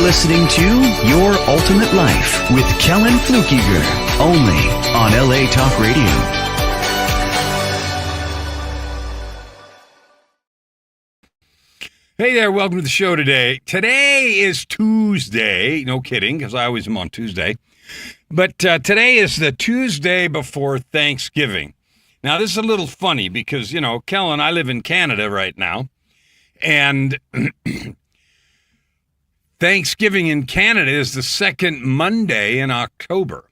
listening to Your Ultimate Life with Kellan only on LA Talk Radio. Hey there, welcome to the show today. Today is Tuesday. No kidding, because I always am on Tuesday. But today is the Tuesday before Thanksgiving. Now, this is a little funny because, you know, Kellan, I live in Canada right now. And Thanksgiving in Canada is the second Monday in October.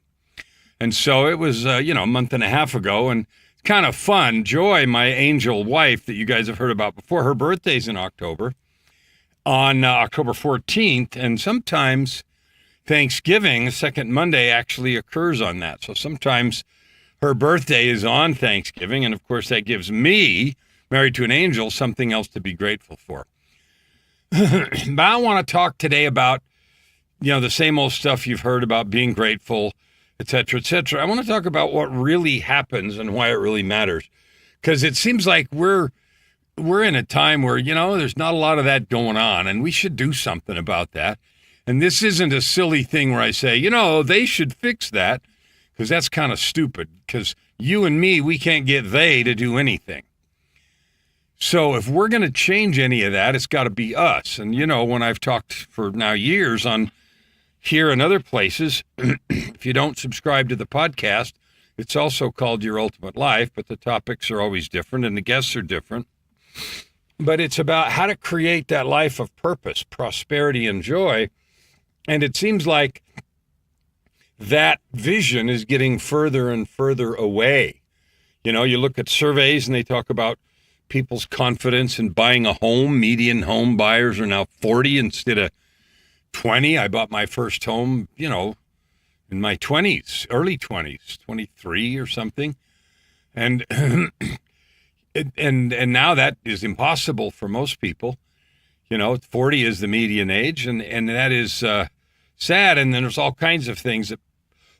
And so it was, a month and a half ago. And it's kind of fun. Joy, my angel wife that you guys have heard about before, her birthday's in October, on October 14th. And sometimes Thanksgiving, the second Monday, actually occurs on that. So sometimes her birthday is on Thanksgiving. And, of course, that gives me, married to an angel, something else to be grateful for. But I want to talk today about, the same old stuff you've heard about being grateful, et cetera, et cetera. I want to talk about what really happens and why it really matters. Because it seems like we're in a time where, there's not a lot of that going on, and we should do something about that. And this isn't a silly thing where I say, they should fix that, because that's kind of stupid, because you and me, we can't get they to do anything. So if we're going to change any of that, it's got to be us. And, when I've talked for now years on here and other places, if you don't subscribe to the podcast, it's also called Your Ultimate Life, but the topics are always different and the guests are different. But it's about how to create that life of purpose, prosperity, and joy. And it seems like that vision is getting further and further away. You look at surveys and they talk about people's confidence in buying a home. Median home buyers are now 40 instead of 20. I bought my first home, in my 20s, early 20s, 23 or something. And and now that is impossible for most people. 40 is the median age, and that is sad. And then there's all kinds of things that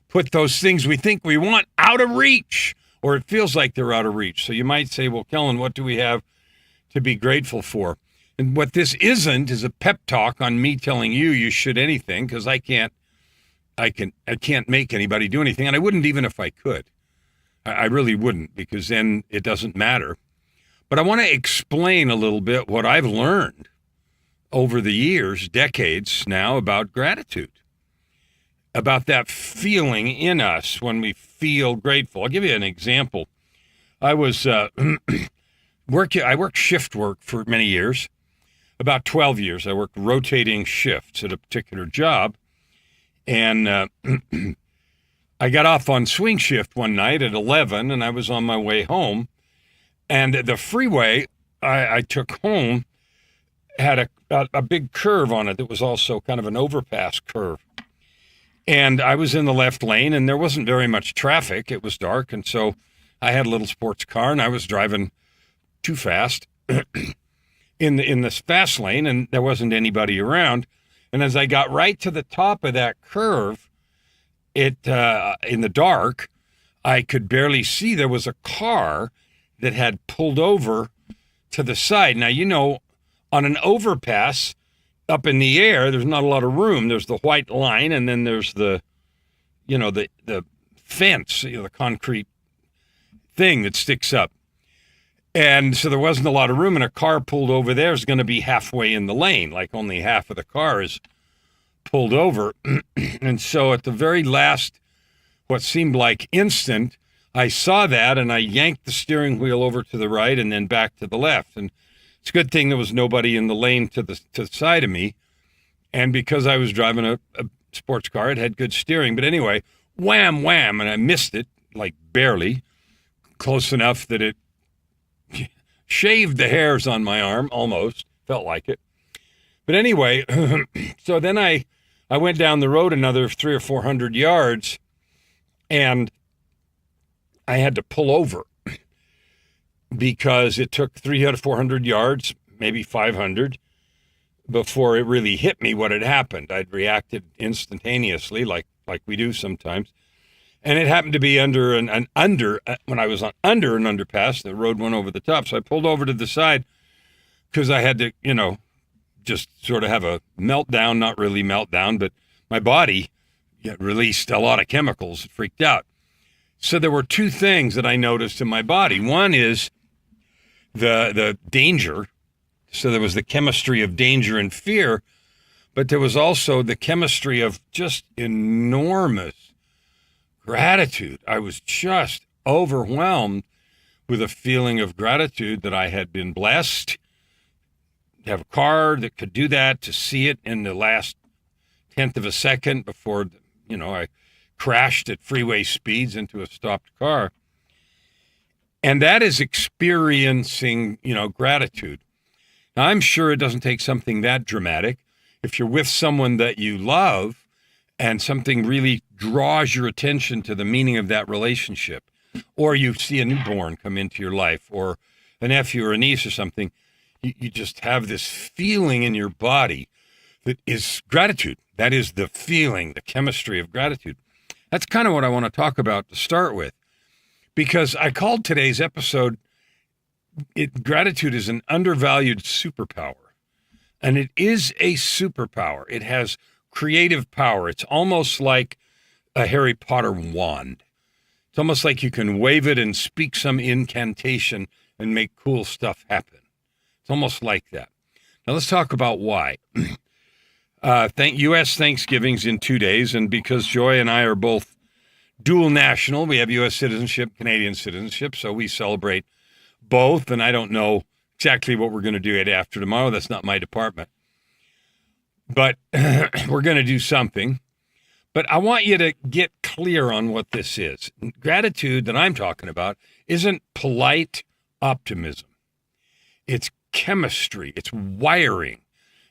put those things we think we want out of reach, or it feels like they're out of reach. So you might say, well, Kellan, what do we have to be grateful for? And what this isn't is a pep talk on me telling you should anything, because I can't make anybody do anything. And I wouldn't even if I could. I really wouldn't, because then it doesn't matter. But I want to explain a little bit what I've learned over the years, decades now, about gratitude. About that feeling in us when we feel grateful. I'll give you an example. I was I worked shift work for many years, about 12 years. I worked rotating shifts at a particular job, and I got off on swing shift one night at 11, and I was on my way home, and the freeway I took home had a big curve on it that was also kind of an overpass curve. And I was in the left lane, and there wasn't very much traffic. It was dark, and so I had a little sports car, and I was driving too fast in this fast lane, and there wasn't anybody around. And as I got right to the top of that curve, in the dark, I could barely see. There was a car that had pulled over to the side. Now, on an overpass, up in the air, there's not a lot of room. There's the white line, and then there's the fence, the concrete thing that sticks up. And so there wasn't a lot of room, and a car pulled over there is going to be halfway in the lane, like only half of the car is pulled over. And so at the very last, what seemed like instant, I saw that, and I yanked the steering wheel over to the right and then back to the left. And it's a good thing there was nobody in the lane to the side of me. And because I was driving a sports car, it had good steering. But anyway, wham, wham, and I missed it, like barely, close enough that it shaved the hairs on my arm, almost, felt like it. But anyway, so then I went down the road another 300 or 400 yards, and I had to pull over, because it took 300 to 400 yards, maybe 500, before it really hit me what had happened. I'd reacted instantaneously, like we do sometimes. And it happened to be when I was under an underpass, the road went over the top. So I pulled over to the side because I had to, just sort of have a meltdown, not really meltdown, but my body released a lot of chemicals, freaked out. So there were two things that I noticed in my body. One is the danger. So there was the chemistry of danger and fear, but there was also the chemistry of just enormous gratitude. I was just overwhelmed with a feeling of gratitude that I had been blessed to have a car that could do that, to see it in the last tenth of a second before, I crashed at freeway speeds into a stopped car. And that is experiencing, gratitude. Now, I'm sure it doesn't take something that dramatic. If you're with someone that you love and something really draws your attention to the meaning of that relationship, or you see a newborn come into your life, or a nephew or a niece or something, you just have this feeling in your body that is gratitude. That is the feeling, the chemistry of gratitude. That's kind of what I want to talk about to start with, because I called today's episode, Gratitude is an Undervalued Superpower. And it is a superpower. It has creative power. It's almost like a Harry Potter wand. It's almost like you can wave it and speak some incantation and make cool stuff happen. It's almost like that. Now let's talk about why. U.S. Thanksgiving's in 2 days, and because Joy and I are both dual national, we have U.S. citizenship, Canadian citizenship, so we celebrate both, and I don't know exactly what we're going to do it after tomorrow. That's not my department. But we're going to do something. But I want you to get clear on what this is. Gratitude that I'm talking about isn't polite optimism. It's chemistry, it's wiring,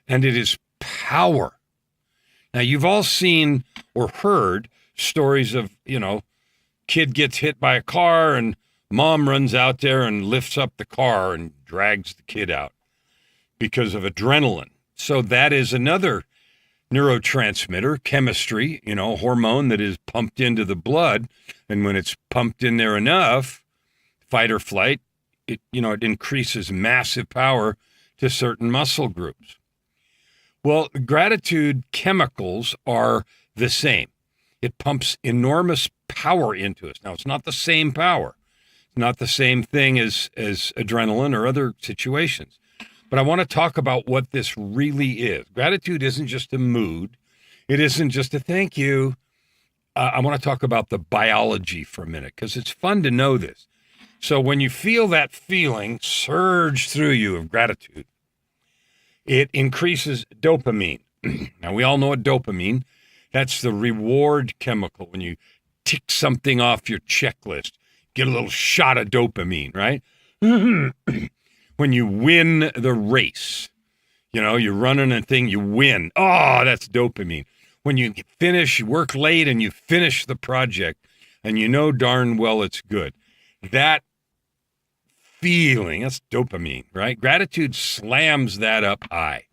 and it is power. Now, you've all seen or heard stories of, kid gets hit by a car and mom runs out there and lifts up the car and drags the kid out because of adrenaline. So that is another neurotransmitter, chemistry, hormone that is pumped into the blood. And when it's pumped in there enough, fight or flight, it increases massive power to certain muscle groups. Well, gratitude chemicals are the same. It pumps enormous power into us. Now, it's not the same power. It's not the same thing as adrenaline or other situations. But I want to talk about what this really is. Gratitude isn't just a mood. It isn't just a thank you. I want to talk about the biology for a minute because it's fun to know this. So when you feel that feeling surge through you of gratitude, it increases dopamine. Now, we all know what dopamine. That's the reward chemical. When you tick something off your checklist, get a little shot of dopamine, right? When you win the race, you're running a thing, you win. Oh, that's dopamine. When you finish, you work late and you finish the project and you know darn well it's good. That feeling, that's dopamine, right? Gratitude slams that up high.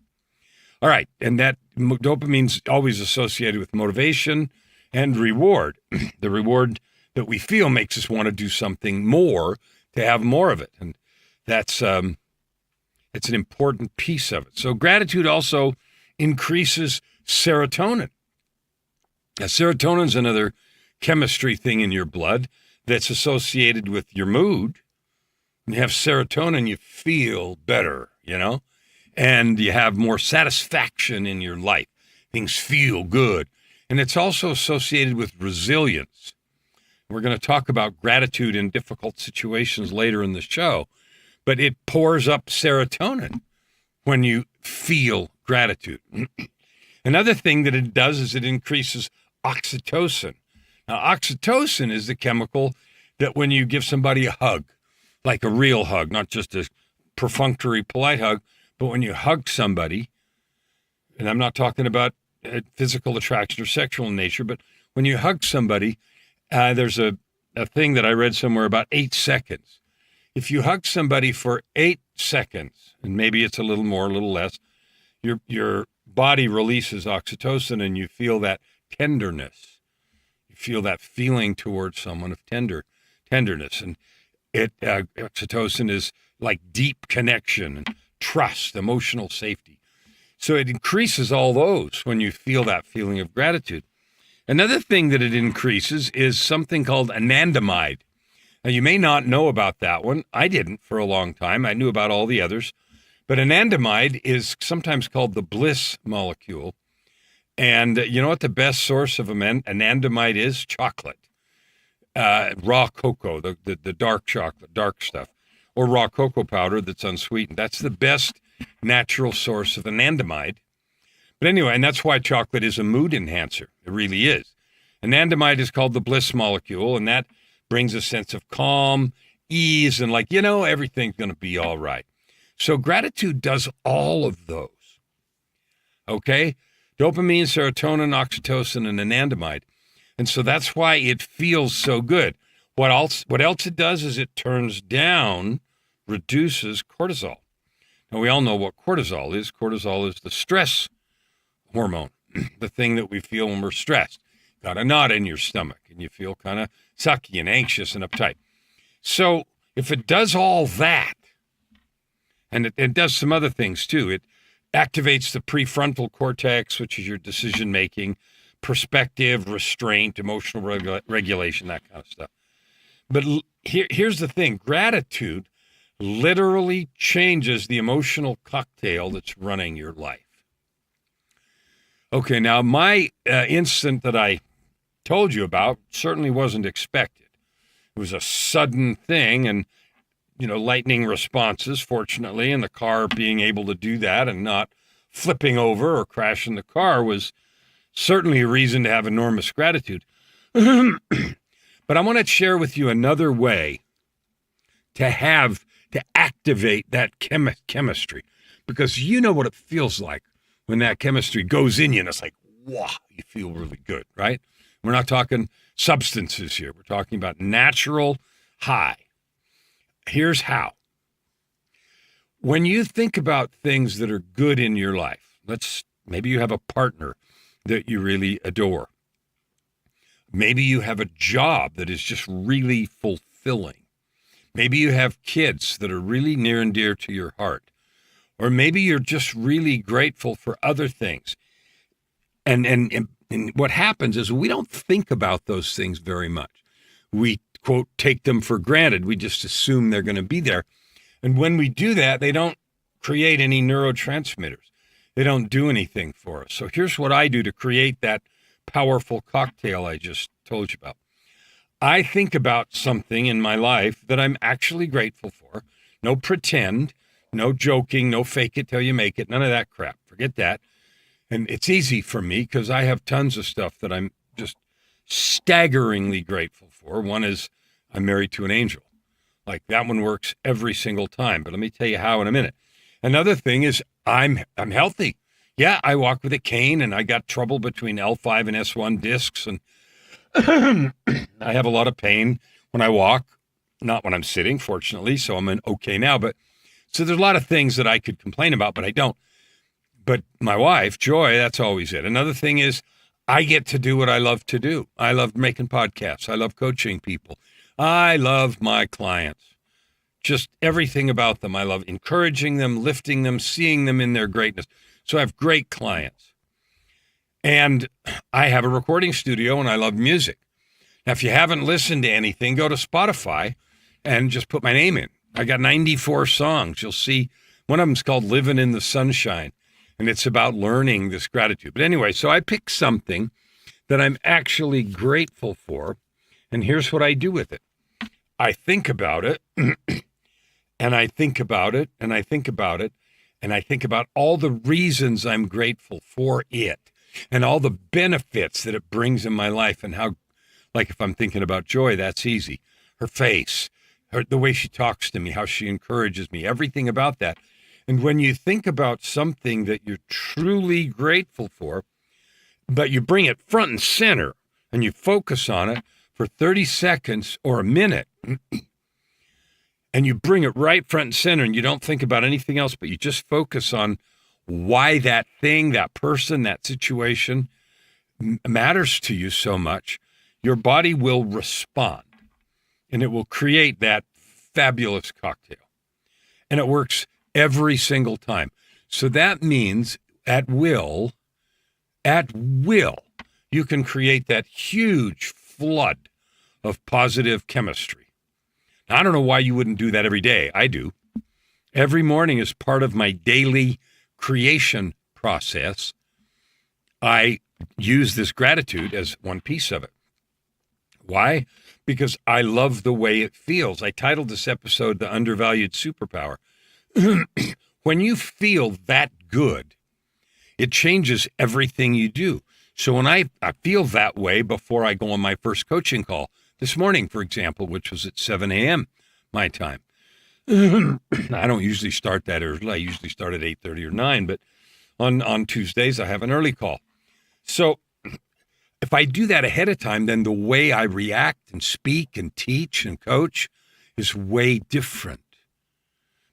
All right, and that dopamine's always associated with motivation and reward. The reward that we feel makes us want to do something more to have more of it. And that's it's an important piece of it. So gratitude also increases serotonin. Now, serotonin's another chemistry thing in your blood that's associated with your mood. When you have serotonin, you feel better, and you have more satisfaction in your life. Things feel good. And it's also associated with resilience. We're going to talk about gratitude in difficult situations later in the show, but it pours up serotonin when you feel gratitude. Another thing that it does is it increases oxytocin. Now, oxytocin is the chemical that when you give somebody a hug, like a real hug, not just a perfunctory, polite hug, but when you hug somebody, and I'm not talking about physical attraction or sexual in nature, but when you hug somebody, there's a thing that I read somewhere about 8 seconds. If you hug somebody for 8 seconds, and maybe it's a little more, a little less, your body releases oxytocin and you feel that tenderness. You feel that feeling towards someone of tenderness. And oxytocin is like deep connection and trust, emotional safety. So it increases all those when you feel that feeling of gratitude. Another thing that it increases is something called anandamide. Now, you may not know about that one. I didn't for a long time. I knew about all the others. But anandamide is sometimes called the bliss molecule. And you know what the best source of anandamide is? Chocolate. Raw cocoa, the dark chocolate, dark stuff, or raw cocoa powder that's unsweetened. That's the best natural source of anandamide. But anyway, and that's why chocolate is a mood enhancer. It really is. Anandamide is called the bliss molecule, and that brings a sense of calm, ease, and everything's going to be all right. So gratitude does all of those. Okay? Dopamine, serotonin, oxytocin, and anandamide. And so that's why it feels so good. What else it does is it turns down, reduces cortisol. Now, we all know what cortisol is. Cortisol is the stress hormone, the thing that we feel when we're stressed. Got a knot in your stomach, and you feel kind of sucky and anxious and uptight. So if it does all that, and it does some other things too, it activates the prefrontal cortex, which is your decision-making, perspective, restraint, emotional regulation, that kind of stuff. But here's the thing. Gratitude literally changes the emotional cocktail that's running your life. Okay, now my instant that I told you about certainly wasn't expected. It was a sudden thing, and lightning responses, fortunately, and the car being able to do that and not flipping over or crashing the car was certainly a reason to have enormous gratitude. But I want to share with you another way to activate that chemistry, because you know what it feels like when that chemistry goes in you and it's like, wow, you feel really good, right? We're not talking substances here. We're talking about natural high. Here's how. When you think about things that are good in your life, maybe you have a partner that you really adore. Maybe you have a job that is just really fulfilling. Maybe you have kids that are really near and dear to your heart. Or maybe you're just really grateful for other things. And what happens is we don't think about those things very much. We, quote, take them for granted. We just assume they're going to be there. And when we do that, they don't create any neurotransmitters. They don't do anything for us. So here's what I do to create that powerful cocktail I just told you about. I think about something in my life that I'm actually grateful for. No pretend, no joking, no fake it till you make it, none of that crap. Forget that. And it's easy for me because I have tons of stuff that I'm just staggeringly grateful for. One is I'm married to an angel. Like that one works every single time. But let me tell you how in a minute. Another thing is I'm healthy. Yeah, I walk with a cane and I got trouble between L5 and S1 discs. And I have a lot of pain when I walk, not when I'm sitting, fortunately. So I'm okay now. But so there's a lot of things that I could complain about, but I don't. But my wife, Joy, that's always it. Another thing is I get to do what I love to do. I love making podcasts. I love coaching people. I love my clients. Just everything about them. I love encouraging them, lifting them, seeing them in their greatness. So I have great clients. And I have a recording studio and I love music. Now, if you haven't listened to anything, go to Spotify and just put my name in. I got 94 songs. You'll see one of them's called Living in the Sunshine. And it's about learning this gratitude. But anyway, so I picked something that I'm actually grateful for. And here's what I do with it. I think about it, and I think about it, and I think about it, and I think about all the reasons I'm grateful for it, and all the benefits that it brings in my life, and how, like if I'm thinking about Joy, that's easy. Her face, the way she talks to me, how she encourages me, everything about that. And when you think about something that you're truly grateful for, but you bring it front and center, and you focus on it for 30 seconds or a minute, and you bring it right front and center, and you don't think about anything else, but you just focus on why that thing, that person, that situation matters to you so much, your body will respond, and it will create that fabulous cocktail. And it works every single time. So that means at will, you can create that huge flood of positive chemistry. Now, I don't know why you wouldn't do that every day. I do. Every morning is part of my daily creation process. I use this gratitude as one piece of it. Why? Because I love the way it feels. I titled this episode, The Undervalued Superpower. When you feel that good, it changes everything you do. So when I feel that way before I go on my first coaching call, this morning, for example, which was at 7 a.m. my time. I don't usually start that early. I usually start at 8:30 or 9, but on Tuesdays, I have an early call. So if I do that ahead of time, then the way I react and speak and teach and coach is way different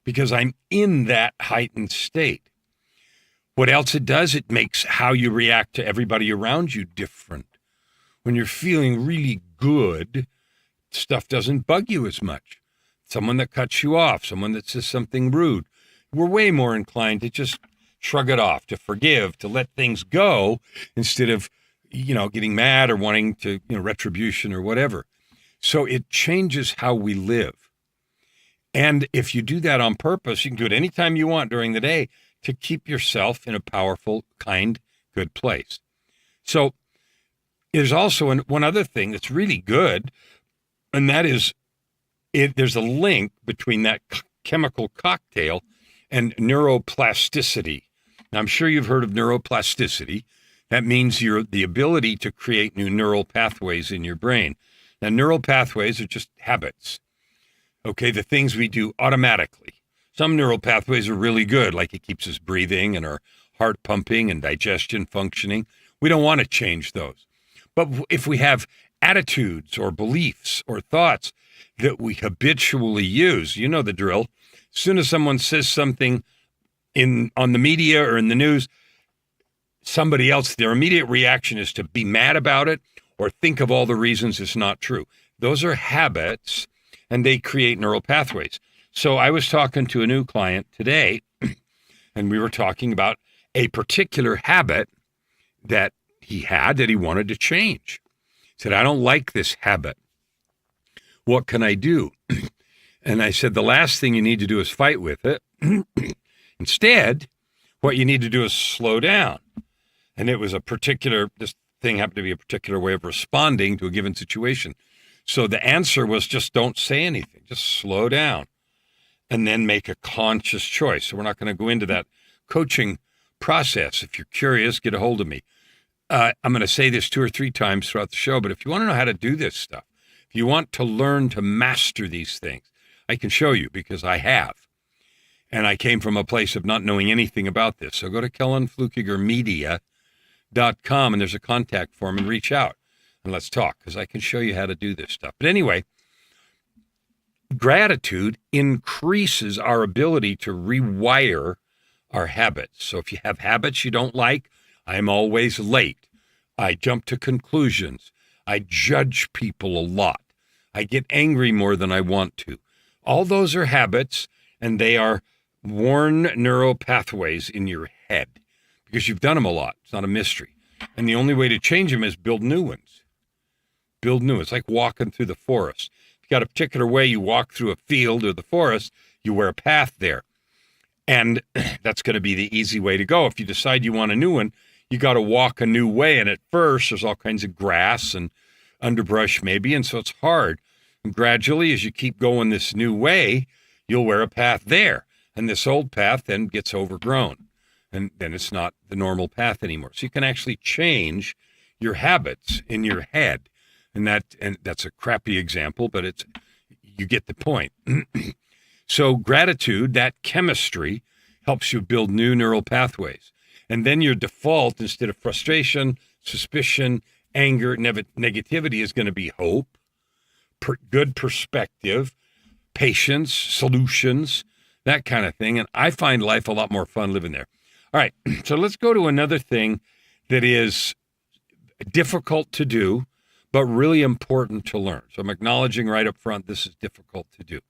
because I'm in that heightened state. What else it does, it makes how you react to everybody around you different. When you're feeling really good, stuff doesn't bug you as much. Someone that cuts you off, someone that says something rude, we're way more inclined to just shrug it off, to forgive, to let things go instead of, getting mad or wanting to, retribution or whatever. So it changes how we live. And if you do that on purpose, you can do it anytime you want during the day to keep yourself in a powerful, kind, good place. So there's also one other thing that's really good, and that is there's a link between that chemical cocktail and neuroplasticity. Now, I'm sure you've heard of neuroplasticity. That means the ability to create new neural pathways in your brain. Now, neural pathways are just habits, okay, the things we do automatically. Some neural pathways are really good, like it keeps us breathing and our heart pumping and digestion functioning. We don't want to change those. But if we have attitudes or beliefs or thoughts that we habitually use, you know the drill. As soon as someone says something on the media or in the news, somebody else, their immediate reaction is to be mad about it or think of all the reasons it's not true. Those are habits, and they create neural pathways. So I was talking to a new client today, and we were talking about a particular habit that he had that he wanted to change. He said, I don't like this habit. What can I do? And I said, the last thing you need to do is fight with it. Instead, what you need to do is slow down. And it was this thing happened to be a particular way of responding to a given situation. So the answer was just don't say anything, just slow down and then make a conscious choice. So we're not going to go into that coaching process. If you're curious, get a hold of me. I'm going to say this 2 or 3 times throughout the show, but if you want to know how to do this stuff, if you want to learn to master these things, I can show you because I have. And I came from a place of not knowing anything about this. So go to kellanflukigermedia.com and there's a contact form and reach out and let's talk because I can show you how to do this stuff. But anyway, gratitude increases our ability to rewire our habits. So if you have habits you don't like, I'm always late. I jump to conclusions. I judge people a lot. I get angry more than I want to. All those are habits, and they are worn neural pathways in your head because you've done them a lot. It's not a mystery. And the only way to change them is build new ones. Build new. It's like walking through the forest. If you got a particular way you walk through a field or the forest, you wear a path there. And that's going to be the easy way to go. If you decide you want a new one, you got to walk a new way. And at first, there's all kinds of grass and underbrush maybe, and so it's hard. And gradually, as you keep going this new way, you'll wear a path there. And this old path then gets overgrown. And then it's not the normal path anymore. So you can actually change your habits in your head. And that's a crappy example, but you get the point. So gratitude, that chemistry, helps you build new neural pathways. And then your default, instead of frustration, suspicion, anger, negativity, is going to be hope, good perspective, patience, solutions, that kind of thing. And I find life a lot more fun living there. All right, so let's go to another thing that is difficult to do, but really important to learn. So I'm acknowledging right up front this is difficult to do.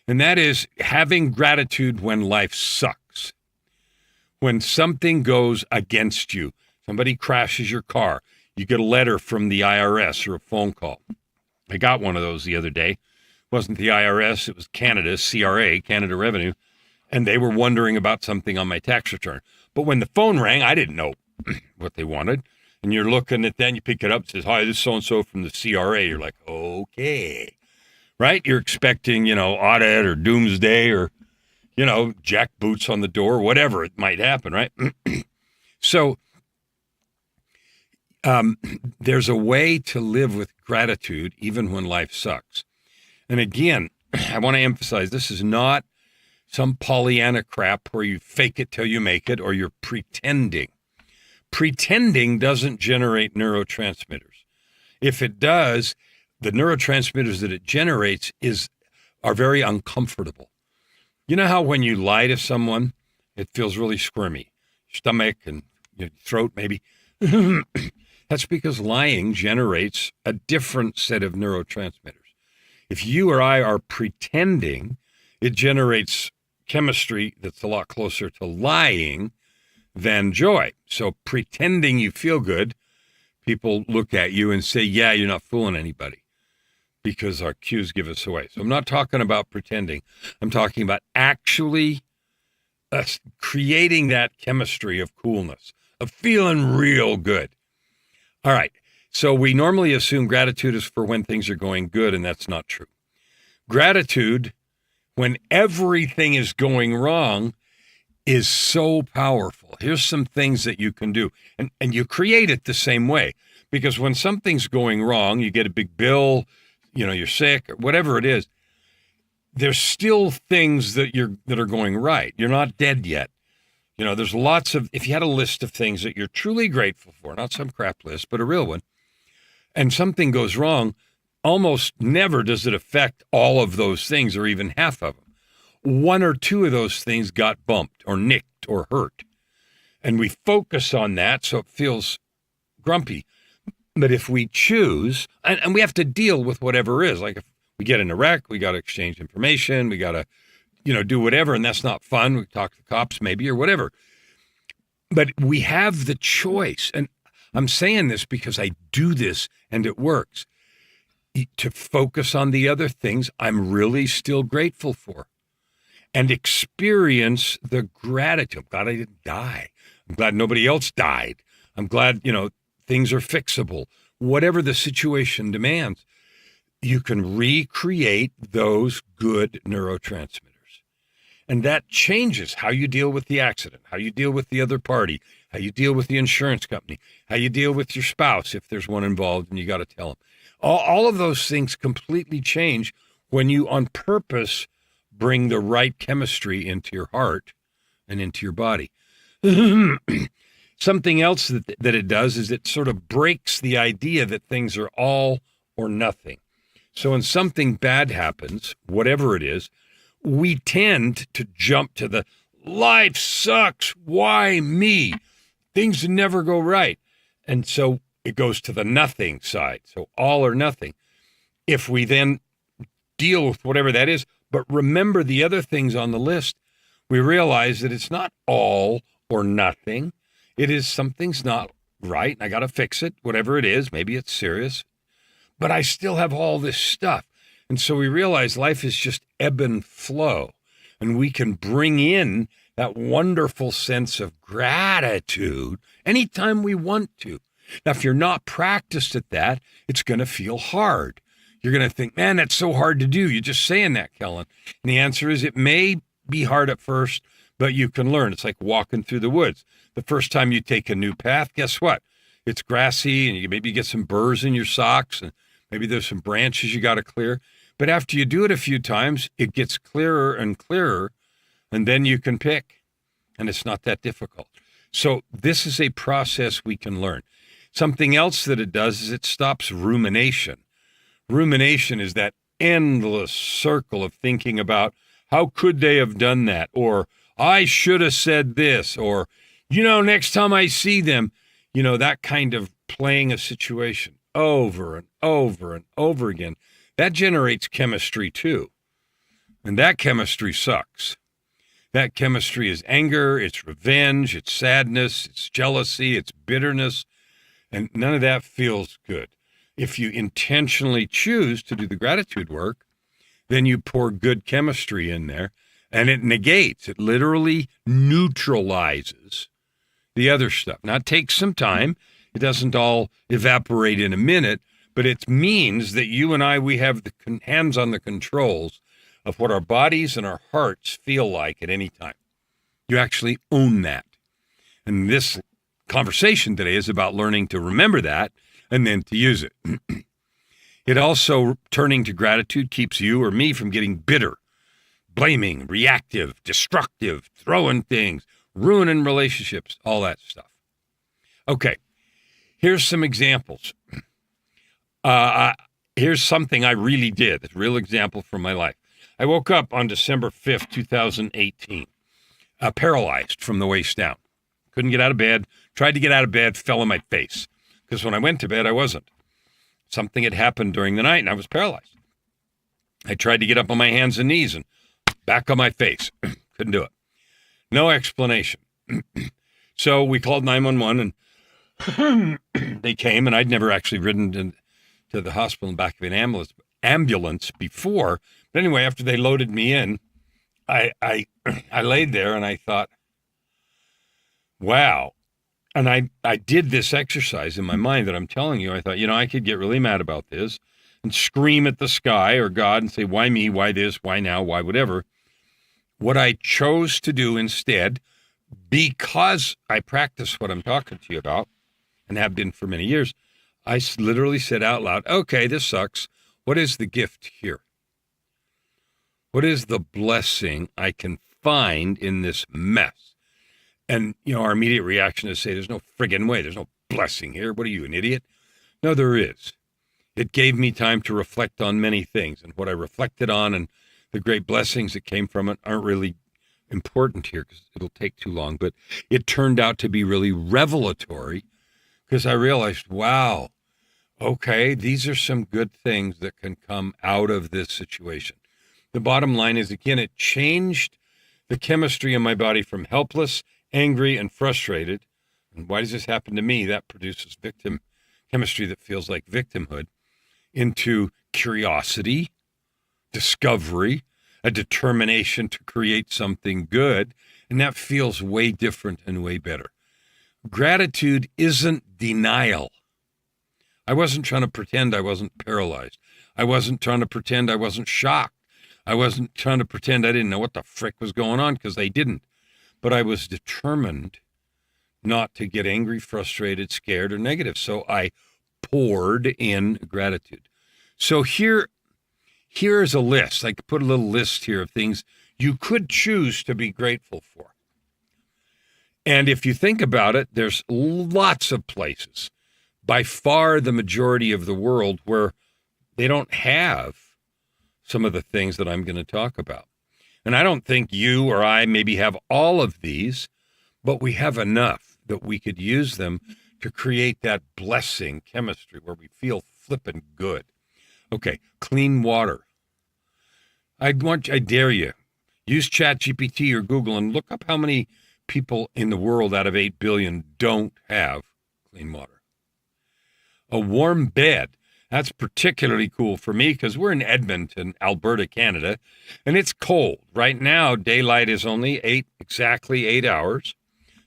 And that is having gratitude when life sucks. when something goes against you, somebody crashes your car, you get a letter from the IRS or a phone call. I got one of those the other day. It wasn't the IRS, it was Canada, CRA, Canada Revenue, and they were wondering about something on my tax return. But when the phone rang, I didn't know what they wanted. And you're looking at that, and you pick it up, it says, hi, this is so-and-so from the CRA. You're like, okay. Right? You're expecting, audit or doomsday or, jack boots on the door, whatever it might happen, right? So there's a way to live with gratitude even when life sucks. And again, I want to emphasize this is not some Pollyanna crap where you fake it till you make it or you're pretending. Pretending doesn't generate neurotransmitters. If it does, the neurotransmitters that it generates are very uncomfortable. You know how when you lie to someone, it feels really squirmy, stomach and your throat maybe. That's because lying generates a different set of neurotransmitters. If you or I are pretending, it generates chemistry that's a lot closer to lying than joy. So pretending you feel good, people look at you and say, yeah, you're not fooling anybody, because our cues give us away. So I'm not talking about pretending. I'm talking about actually creating that chemistry of coolness, of feeling real good. All right. So we normally assume gratitude is for when things are going good, and that's not true. Gratitude, when everything is going wrong, is so powerful. Here's some things that you can do. And you create it the same way. Because when something's going wrong, you get a big bill, you're sick, or whatever it is, there's still things that are going right. You're not dead yet. There's lots of, if you had a list of things that you're truly grateful for, not some crap list, but a real one, and something goes wrong, almost never does it affect all of those things or even half of them. One or two of those things got bumped or nicked or hurt. And we focus on that so it feels grumpy. But if we choose, and we have to deal with whatever is, like if we get in a wreck, we got to exchange information, we got to, do whatever, and that's not fun. We talk to the cops maybe or whatever. But we have the choice. And I'm saying this because I do this and it works. To focus on the other things I'm really still grateful for. And experience the gratitude. I'm glad I didn't die. I'm glad nobody else died. I'm glad, things are fixable. Whatever the situation demands, you can recreate those good neurotransmitters. And that changes how you deal with the accident, how you deal with the other party, how you deal with the insurance company, how you deal with your spouse if there's one involved and you got to tell them. All of those things completely change when you on purpose bring the right chemistry into your heart and into your body. Something else that it does is it sort of breaks the idea that things are all or nothing. So when something bad happens, whatever it is, we tend to jump to the life sucks, why me? Things never go right. And so it goes to the nothing side, so all or nothing. If we then deal with whatever that is, but remember the other things on the list, we realize that it's not all or nothing. It is something's not right, and I got to fix it, whatever it is. Maybe it's serious, but I still have all this stuff. And so we realize life is just ebb and flow, and we can bring in that wonderful sense of gratitude anytime we want to. Now, if you're not practiced at that, it's going to feel hard. You're going to think, man, that's so hard to do. You're just saying that, Kellan. And the answer is it may be hard at first, but you can learn. It's like walking through the woods. The first time you take a new path, guess what? It's grassy, and maybe you get some burrs in your socks, and maybe there's some branches you got to clear. But after you do it a few times, it gets clearer and clearer, and then you can pick, and it's not that difficult. So this is a process we can learn. Something else that it does is it stops rumination. Rumination is that endless circle of thinking about how could they have done that, or I should have said this, or, next time I see them, that kind of playing a situation over and over and over again. That generates chemistry too. And that chemistry sucks. That chemistry is anger, it's revenge, it's sadness, it's jealousy, it's bitterness, and none of that feels good. If you intentionally choose to do the gratitude work, then you pour good chemistry in there, and it negates, it literally neutralizes the other stuff. Now, it takes some time. It doesn't all evaporate in a minute, but it means that you and I, we have the hands on the controls of what our bodies and our hearts feel like at any time. You actually own that. And this conversation today is about learning to remember that and then to use it. It also, turning to gratitude keeps you or me from getting bitter, blaming, reactive, destructive, throwing things, ruining relationships, all that stuff. Okay, here's some examples. Here's something I really did, a real example from my life. I woke up on December 5th, 2018, paralyzed from the waist down. Couldn't get out of bed, tried to get out of bed, fell on my face. Because when I went to bed, I wasn't. Something had happened during the night and I was paralyzed. I tried to get up on my hands and knees and back on my face. Couldn't do it. No explanation. So we called 911 and they came, and I'd never actually ridden to the hospital in the back of an ambulance before. But anyway, after they loaded me in, I laid there and I thought, wow. And I did this exercise in my mind that I'm telling you. I thought, I could get really mad about this and scream at the sky or God and say, why me? Why this? Why now? Why whatever? What I chose to do instead, because I practice what I'm talking to you about and have been for many years, I literally said out loud, okay, this sucks. What is the gift here? What is the blessing I can find in this mess? And, our immediate reaction is to say, there's no friggin' way. There's no blessing here. What are you, an idiot? No, there is. It gave me time to reflect on many things. And what I reflected on and the great blessings that came from it aren't really important here because it'll take too long. But it turned out to be really revelatory because I realized, wow, okay, these are some good things that can come out of this situation. The bottom line is, again, it changed the chemistry in my body from helpless, angry, and frustrated. And why does this happen to me? That produces victim chemistry that feels like victimhood, into curiosity, discovery, a determination to create something good. And that feels way different and way better. Gratitude isn't denial. I wasn't trying to pretend I wasn't paralyzed. I wasn't trying to pretend I wasn't shocked. I wasn't trying to pretend I didn't know what the frick was going on, because I didn't. But I was determined not to get angry, frustrated, scared, or negative. So I poured in gratitude. So here's a list. I could put a little list here of things you could choose to be grateful for. And if you think about it, there's lots of places, by far the majority of the world, where they don't have some of the things that I'm going to talk about. And I don't think you or I maybe have all of these, but we have enough that we could use them to create that blessing chemistry where we feel flippin' good. Okay, clean water. I dare you, use ChatGPT or Google and look up how many people in the world out of 8 billion don't have clean water. A warm bed. That's particularly cool for me because we're in Edmonton, Alberta, Canada, and it's cold. Right now, daylight is only exactly 8 hours.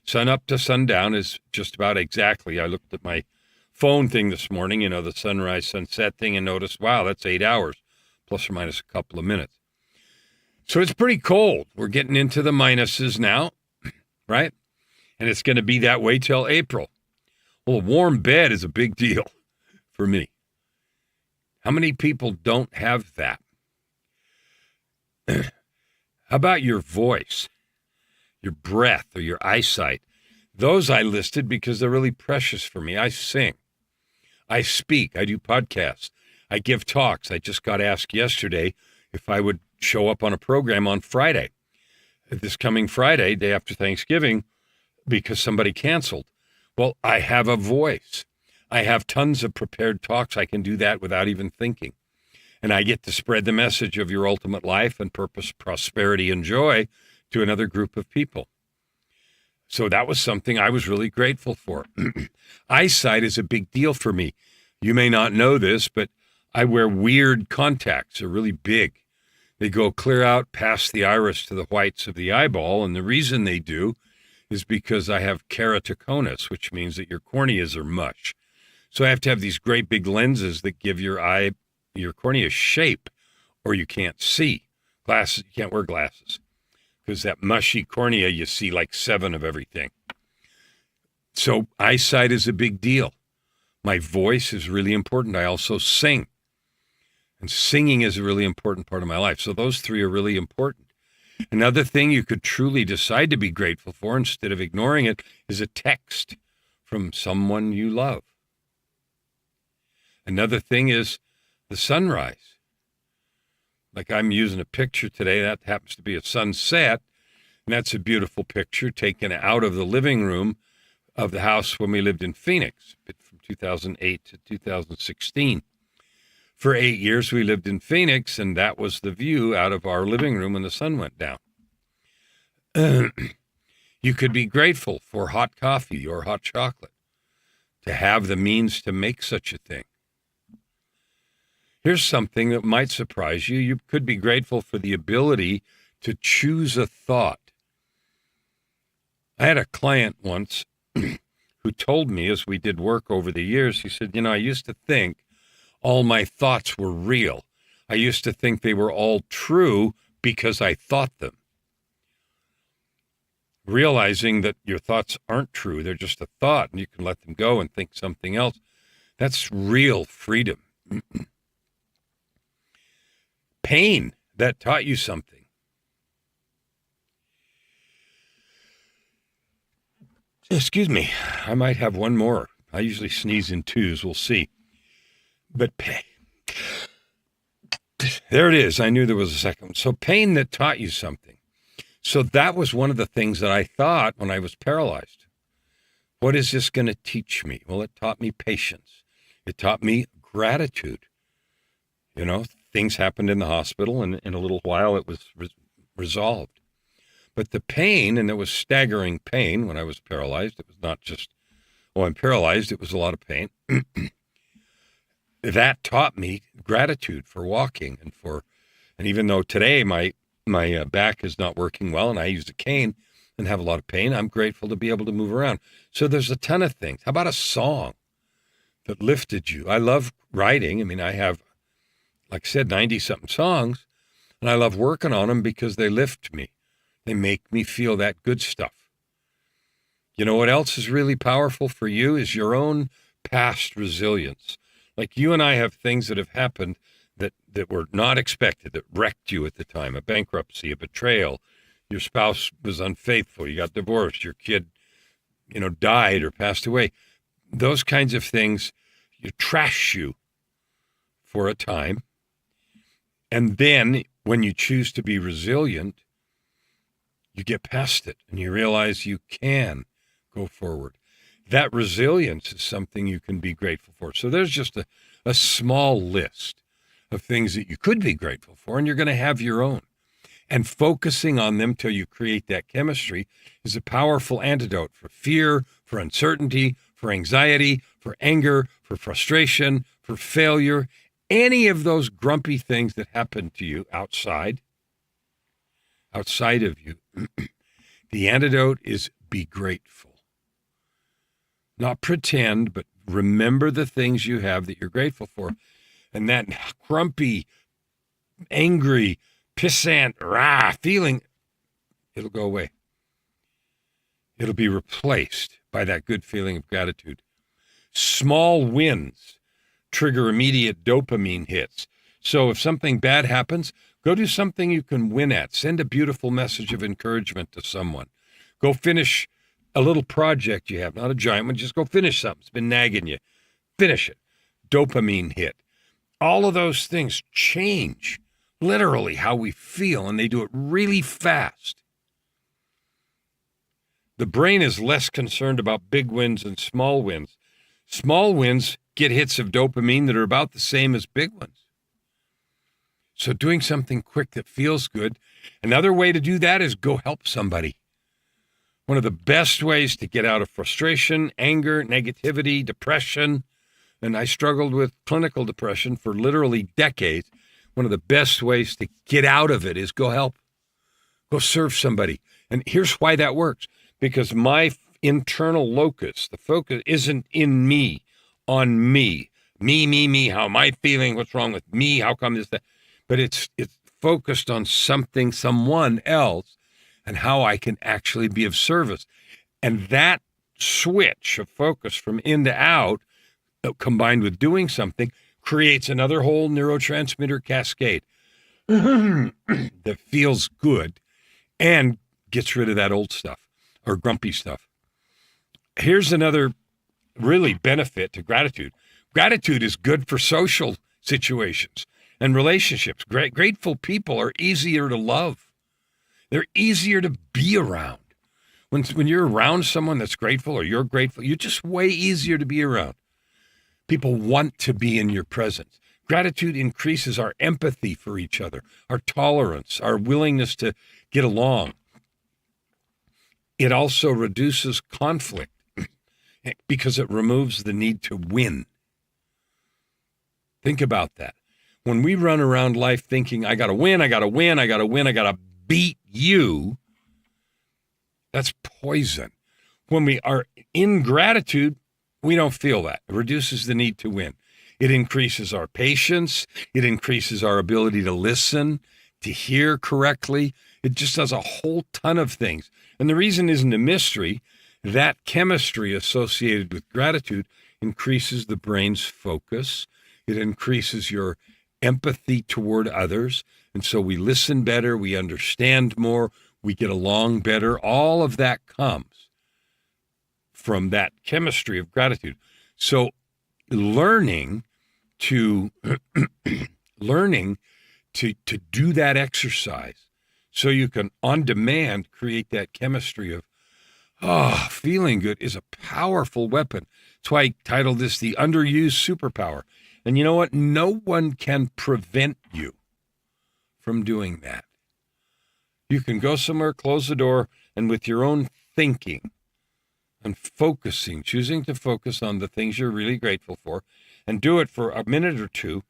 Sun up to sundown is just about exactly. I looked at my phone thing this morning, the sunrise, sunset thing, and noticed, wow, that's 8 hours, plus or minus a couple of minutes. So it's pretty cold. We're getting into the minuses now, right? And it's going to be that way till April. Well, a warm bed is a big deal for me. How many people don't have that? How about your voice, your breath, or your eyesight? Those I listed because they're really precious for me. I sing. I speak. I do podcasts. I give talks. I just got asked yesterday if I would show up on a program on Friday, this coming Friday, day after Thanksgiving, because somebody canceled. Well, I have a voice. I have tons of prepared talks. I can do that without even thinking. And I get to spread the message of your ultimate life and purpose, prosperity, and joy to another group of people. So that was something I was really grateful for. Eyesight is a big deal for me. You may not know this, but I wear weird contacts. They're really big. They go clear out past the iris to the whites of the eyeball, and the reason they do is because I have keratoconus, which means that your corneas are mush. So I have to have these great big lenses that give your cornea shape, or you can't see. Glasses, you can't wear glasses because that mushy cornea, you see like 7 of everything. So eyesight is a big deal. My voice is really important. I also sing, and singing is a really important part of my life. So those 3 are really important. Another thing you could truly decide to be grateful for instead of ignoring it is a text from someone you love. Another thing is the sunrise. Like I'm using a picture today, that happens to be a sunset, and that's a beautiful picture taken out of the living room of the house when we lived in Phoenix from 2008 to 2016. For 8 years, we lived in Phoenix, and that was the view out of our living room when the sun went down. You could be grateful for hot coffee or hot chocolate, to have the means to make such a thing. Here's something that might surprise you. You could be grateful for the ability to choose a thought. I had a client once who told me as we did work over the years, he said, I used to think all my thoughts were real. I used to think they were all true because I thought them. Realizing that your thoughts aren't true, they're just a thought, and you can let them go and think something else. That's real freedom. Pain that taught you something. Excuse me, I might have one more. I usually sneeze in 2s, we'll see. But pain. There it is. I knew there was a second one. So pain that taught you something. So that was one of the things that I thought when I was paralyzed. What is this going to teach me? Well, it taught me patience. It taught me gratitude. Things happened in the hospital, and in a little while it was resolved. But the pain, and there was staggering pain when I was paralyzed. It was not just, I'm paralyzed. It was a lot of pain. That taught me gratitude for walking and even though today my back is not working well and I use a cane and have a lot of pain, I'm grateful to be able to move around. So there's a ton of things. How about a song that lifted you? I love writing. I have, like I said, 90-something songs, and I love working on them because they lift me. They make me feel that good stuff. You know what else is really powerful for you is your own past resilience. Like you and I have things that have happened that were not expected, that wrecked you at the time, a bankruptcy, a betrayal, your spouse was unfaithful, you got divorced, your kid, died or passed away. Those kinds of things, you trash you for a time. And then when you choose to be resilient, you get past it and you realize you can go forward. That resilience is something you can be grateful for. So there's just a small list of things that you could be grateful for, and you're going to have your own. And focusing on them till you create that chemistry is a powerful antidote for fear, for uncertainty, for anxiety, for anger, for frustration, for failure, any of those grumpy things that happen to you outside of you. The antidote is be grateful. Not pretend, but remember the things you have that you're grateful for. And that grumpy, angry, pissant, feeling, it'll go away. It'll be replaced by that good feeling of gratitude. Small wins trigger immediate dopamine hits. So if something bad happens, go do something you can win at. Send a beautiful message of encouragement to someone. Go finish a little project you have, not a giant one. Just go finish something. It's been nagging you. Finish it. Dopamine hit. All of those things change literally how we feel, and they do it really fast. The brain is less concerned about big wins and small wins. Small wins get hits of dopamine that are about the same as big ones. So doing something quick that feels good. Another way to do that is go help somebody. One of the best ways to get out of frustration, anger, negativity, depression, and I struggled with clinical depression for literally decades. One of the best ways to get out of it is go help. Go serve somebody. And here's why that works. Because my internal locus, the focus isn't in me, on me. Me, how am I feeling? What's wrong with me? How come this, that? But it's focused on something, someone else, and how I can actually be of service. And that switch of focus from in to out, combined with doing something, creates another whole neurotransmitter cascade that feels good and gets rid of that old stuff or grumpy stuff. Here's another really benefit to gratitude. Gratitude is good for social situations and relationships. Grateful people are easier to love. They're easier to be around. When you're around someone that's grateful or you're grateful, you're just way easier to be around. People want to be in your presence. Gratitude increases our empathy for each other, our tolerance, our willingness to get along. It also reduces conflict because it removes the need to win. Think about that. When we run around life thinking, I got to win, I got to beat you, that's poison. When we are in gratitude, we don't feel that. It reduces the need to win. It increases our patience. It increases our ability to listen, to hear correctly. It just does a whole ton of things. And the reason isn't a mystery. That chemistry associated with gratitude increases the brain's focus. It increases your empathy toward others. And so we listen better, we understand more, we get along better. All of that comes from that chemistry of gratitude. So learning to do that exercise so you can on demand create that chemistry of feeling good is a powerful weapon. That's why I titled this the underused superpower. And you know what? No one can prevent you from doing that. You can go somewhere, close the door, and with your own thinking and focusing, choosing to focus on the things you're really grateful for, and do it for a minute or two,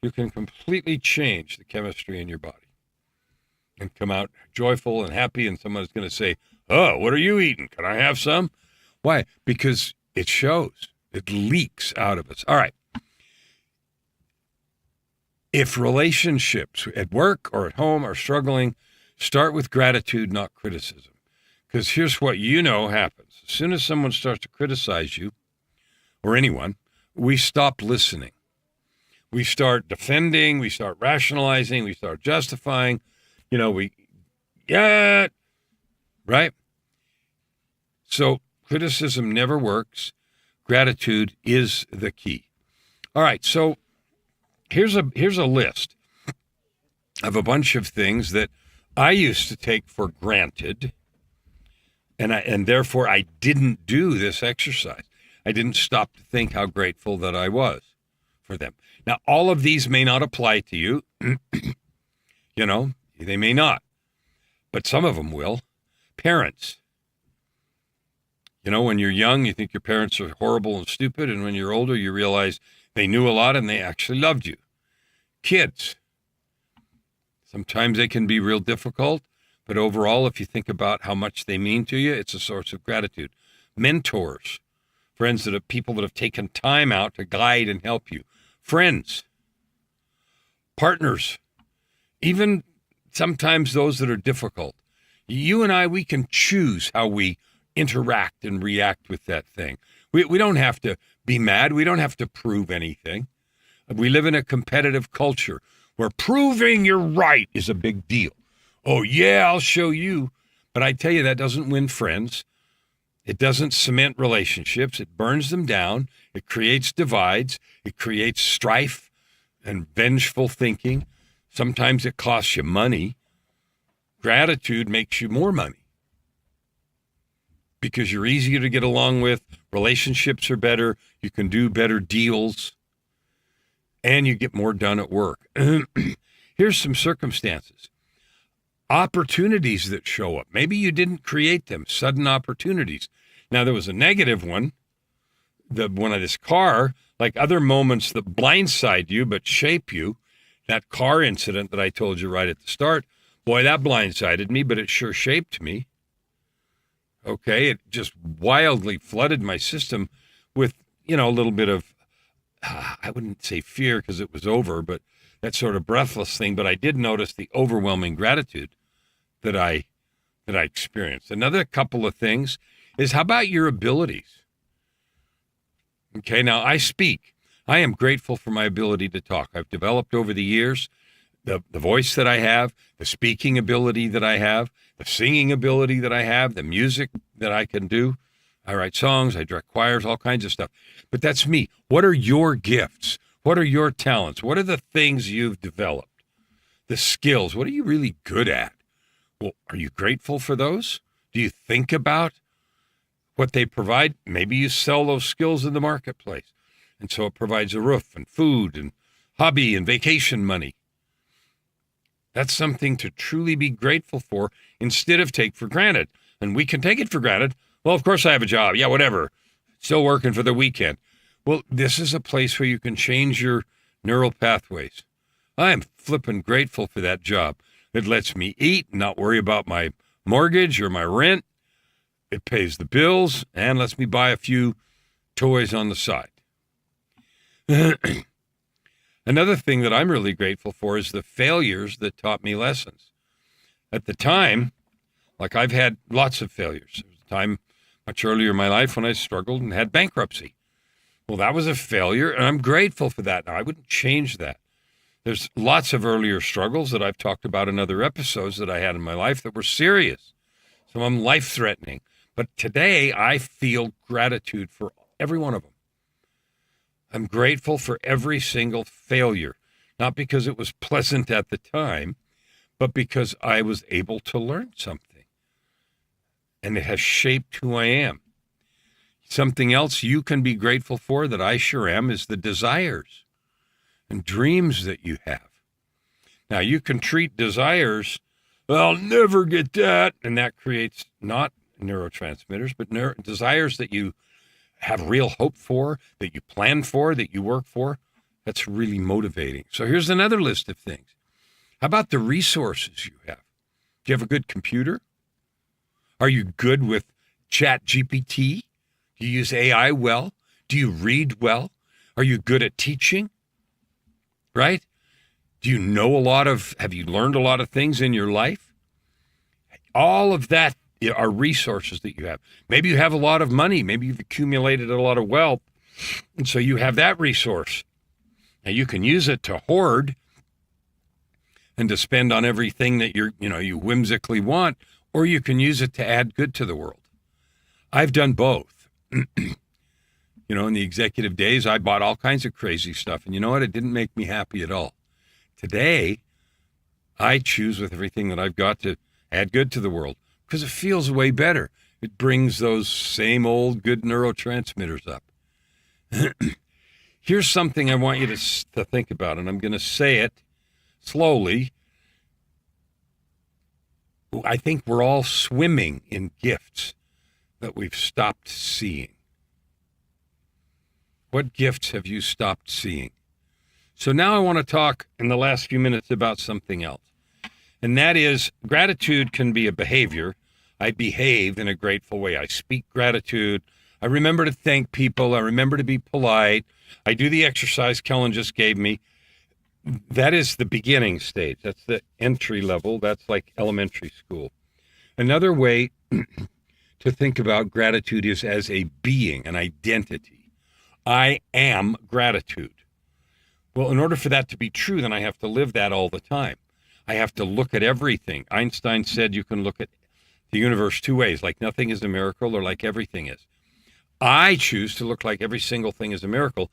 you can completely change the chemistry in your body and come out joyful and happy, and someone is going to say, oh, what are you eating? Can I have some? Why? Because it shows. It leaks out of us. All right. If relationships at work or at home are struggling, start with gratitude, not criticism. Because here's what you know happens. As soon as someone starts to criticize you, or anyone, we stop listening. We start defending, we start rationalizing, we start justifying, right? So criticism never works. Gratitude is the key. All right, so here's a list of a bunch of things that I used to take for granted, and therefore I didn't do this exercise. I didn't stop to think how grateful that I was for them. Now, all of these may not apply to you. They may not, but some of them will. Parents. When you're young, you think your parents are horrible and stupid, and when you're older, you realize they knew a lot and they actually loved you. Kids. Sometimes they can be real difficult, but overall, if you think about how much they mean to you, it's a source of gratitude. Mentors. Friends people that have taken time out to guide and help you. Friends. Partners. Even sometimes those that are difficult. You and I, we can choose how we interact and react with that thing. We don't have to be mad. We don't have to prove anything. We live in a competitive culture where proving you're right is a big deal. Oh, yeah, I'll show you. But I tell you, that doesn't win friends. It doesn't cement relationships. It burns them down. It creates divides. It creates strife and vengeful thinking. Sometimes it costs you money. Gratitude makes you more money because you're easier to get along with. Relationships are better. You can do better deals, and you get more done at work. Here's some circumstances. Opportunities that show up. Maybe you didn't create them, sudden opportunities. Now, there was a negative one, the one of this car, like other moments that blindside you but shape you. That car incident that I told you right at the start, boy, that blindsided me, but it sure shaped me. Okay, it just wildly flooded my system with, a little bit of, I wouldn't say fear because it was over, but that sort of breathless thing. But I did notice the overwhelming gratitude that I experienced. Another couple of things is, how about your abilities? Okay, now I speak. I am grateful for my ability to talk. I've developed over the years the voice that I have, the speaking ability that I have, the singing ability that I have, the music that I can do. I write songs, I direct choirs, all kinds of stuff. But that's me. What are your gifts? What are your talents? What are the things you've developed? The skills, what are you really good at? Well, are you grateful for those? Do you think about what they provide? Maybe you sell those skills in the marketplace. And so it provides a roof and food and hobby and vacation money. That's something to truly be grateful for instead of take for granted. And we can take it for granted. Well, of course I have a job. Yeah, whatever. Still working for the weekend. Well, this is a place where you can change your neural pathways. I am flippin' grateful for that job. It lets me eat, not worry about my mortgage or my rent. It pays the bills and lets me buy a few toys on the side. Another thing that I'm really grateful for is the failures that taught me lessons. At the time, like I've had lots of failures. There was a time much earlier in my life when I struggled and had bankruptcy. Well, that was a failure, and I'm grateful for that. Now, I wouldn't change that. There's lots of earlier struggles that I've talked about in other episodes that I had in my life that were serious. Some of them life-threatening. But today, I feel gratitude for every one of them. I'm grateful for every single failure, not because it was pleasant at the time, but because I was able to learn something. And it has shaped who I am. Something else you can be grateful for that I sure am is the desires and dreams that you have. Now, you can treat desires, well, I'll never get that, and that creates not neurotransmitters, but desires that you have real hope for, that you plan for, that you work for. That's really motivating. So here's another list of things. How about the resources you have? Do you have a good computer? Are you good with Chat GPT? Do you use AI well? Do you read well? Are you good at teaching? Right? Do you know have you learned a lot of things in your life? All of that are resources that you have. Maybe you have a lot of money. Maybe you've accumulated a lot of wealth. And so you have that resource. Now you can use it to hoard and to spend on everything that you whimsically want, or you can use it to add good to the world. I've done both. In the executive days, I bought all kinds of crazy stuff. And you know what? It didn't make me happy at all. Today, I choose with everything that I've got to add good to the world because it feels way better. It brings those same old good neurotransmitters up. Here's something I want you to think about, and I'm going to say it slowly. I think we're all swimming in gifts that we've stopped seeing. What gifts have you stopped seeing? So now I want to talk in the last few minutes about something else. And that is, gratitude can be a behavior. I behave in a grateful way. I speak gratitude. I remember to thank people. I remember to be polite. I do the exercise Kellan just gave me. That is the beginning stage. That's the entry level. That's like elementary school. Another way to think about gratitude is as a being, an identity. I am gratitude. Well, in order for that to be true, then I have to live that all the time. I have to look at everything. Einstein said you can look at the universe two ways, like nothing is a miracle or like everything is. I choose to look like every single thing is a miracle,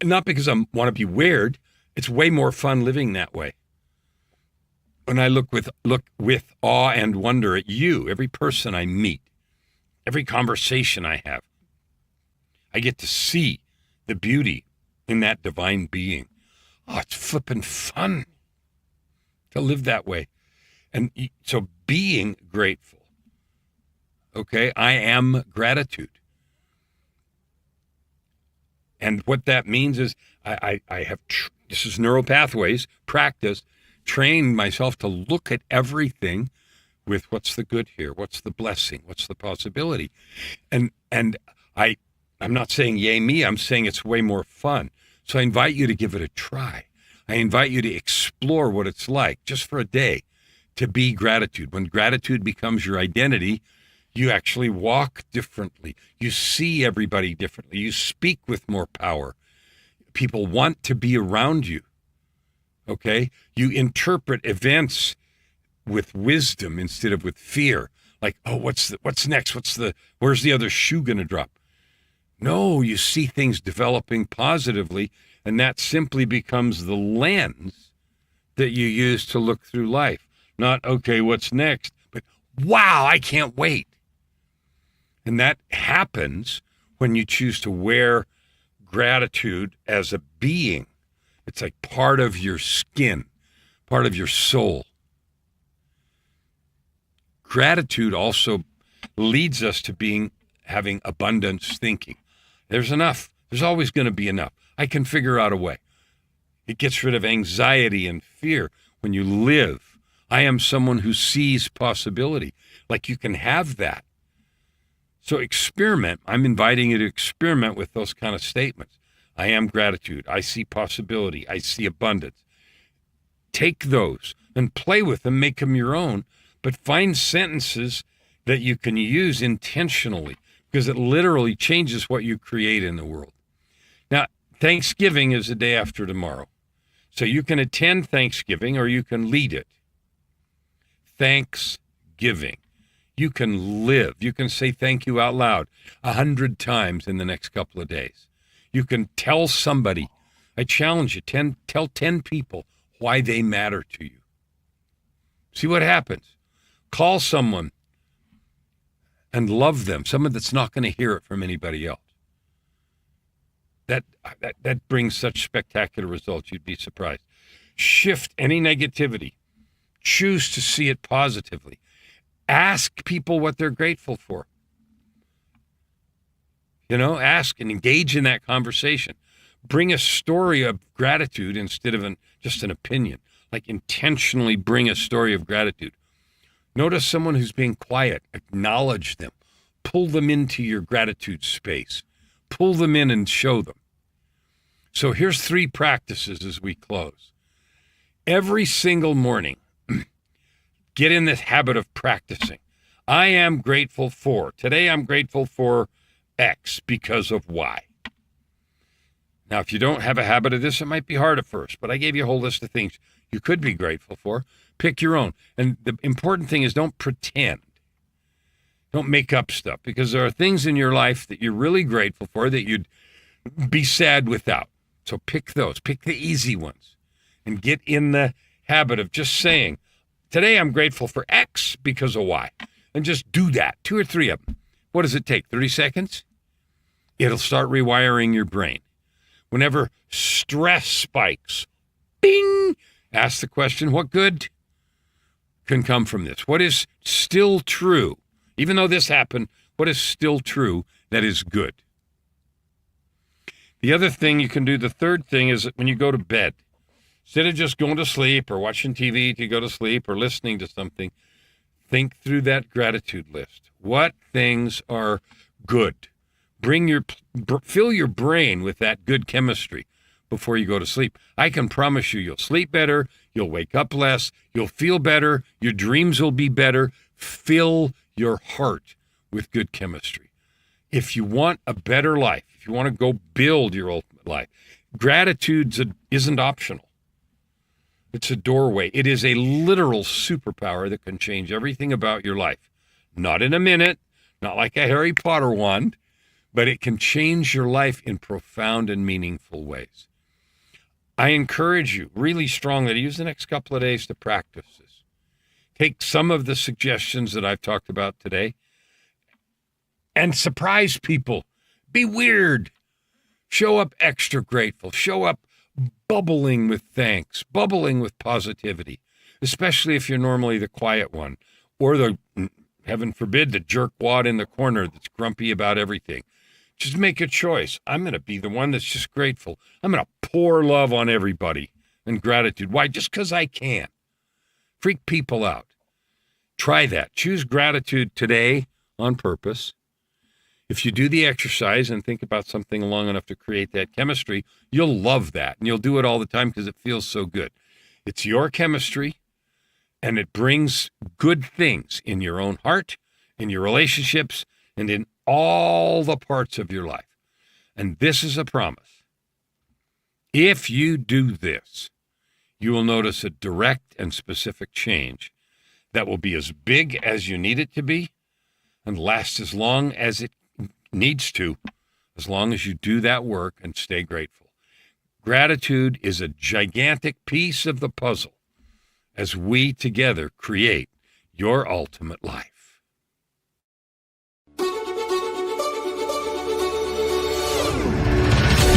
not because I want to be weird. It's way more fun living that way. When I look with awe and wonder at you, every person I meet, every conversation I have, I get to see the beauty in that divine being. Oh, it's flippin' fun. to live that way. And so being grateful, okay, I am gratitude. And what that means is I have, this is neural pathways, practice, trained myself to look at everything with what's the good here, what's the blessing, what's the possibility. And I'm not saying yay me, I'm saying it's way more fun. So I invite you to give it a try. I invite you to explore what it's like just for a day to be gratitude. When gratitude becomes your identity, you actually walk differently. You see everybody differently. You speak with more power. People want to be around you. Okay? You interpret events with wisdom instead of with fear. Like, oh, what's next? Where's the other shoe going to drop? No, you see things developing positively, and that simply becomes the lens that you use to look through life. Not, okay, what's next? But, wow, I can't wait. And that happens when you choose to wear gratitude as a being. It's like part of your skin, part of your soul. Gratitude also leads us to having abundance thinking. There's enough. There's always going to be enough. I can figure out a way. It gets rid of anxiety and fear when you live. I am someone who sees possibility. Like, you can have that. So experiment. I'm inviting you to experiment with those kind of statements. I am gratitude. I see possibility. I see abundance. Take those and play with them, make them your own, but find sentences that you can use intentionally, because it literally changes what you create in the world. Now, Thanksgiving is the day after tomorrow. So you can attend Thanksgiving or you can lead it. Thanksgiving. You can live. You can say thank you out loud 100 times in the next couple of days. You can tell somebody, I challenge you, tell 10 people why they matter to you. See what happens. Call someone and love them, someone that's not going to hear it from anybody else. That brings such spectacular results, you'd be surprised. Shift any negativity. Choose to see it positively. Ask people what they're grateful for. Ask and engage in that conversation. Bring a story of gratitude instead of just an opinion. Like, intentionally bring a story of gratitude. Notice someone who's being quiet. Acknowledge them. Pull them into your gratitude space. Pull them in and show them. So here's 3 practices as we close. Every single morning, get in this habit of practicing. I am grateful for. Today I'm grateful for X because of Y. Now, if you don't have a habit of this, it might be hard at first, but I gave you a whole list of things you could be grateful for. Pick your own. And the important thing is, don't pretend. Don't make up stuff, because there are things in your life that you're really grateful for that you'd be sad without. So pick those. Pick the easy ones and get in the habit of just saying, today I'm grateful for X because of Y. And just do that, 2 or 3 of them. What does it take, 30 seconds? It'll start rewiring your brain. Whenever stress spikes, bing, ask the question, what good can come from this? What is still true? Even though this happened, what is still true that is good? The other thing you can do, the third thing, is when you go to bed, instead of just going to sleep or watching TV to go to sleep or listening to something, think through that gratitude list. What things are good? Fill your brain with that good chemistry before you go to sleep. I can promise you'll sleep better, you'll wake up less, you'll feel better, your dreams will be better. Fill your heart with good chemistry. If you want a better life, if you want to go build your ultimate life, gratitude isn't optional. It's a doorway. It is a literal superpower that can change everything about your life. Not in a minute, not like a Harry Potter wand, but it can change your life in profound and meaningful ways. I encourage you really strongly to use the next couple of days to practice this. Take some of the suggestions that I've talked about today and surprise people. Be weird. Show up extra grateful. Show up bubbling with thanks, bubbling with positivity. especially if you're normally the quiet one or the, heaven forbid, the jerkwad in the corner that's grumpy about everything. Just make a choice. I'm going to be the one that's just grateful. I'm going to pour love on everybody and gratitude. Why? Just because I can. Freak people out. Try that. Choose gratitude today on purpose. If you do the exercise and think about something long enough to create that chemistry, you'll love that. And you'll do it all the time because it feels so good. It's your chemistry, and it brings good things in your own heart, in your relationships, and in all the parts of your life. And this is a promise. If you do this, you will notice a direct and specific change that will be as big as you need it to be and last as long as it needs to, as long as you do that work and stay grateful. Gratitude is a gigantic piece of the puzzle as we together create your ultimate life.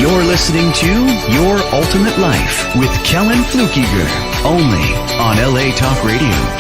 You're listening to Your Ultimate Life with Kellan Flukiger, only on LA Talk Radio.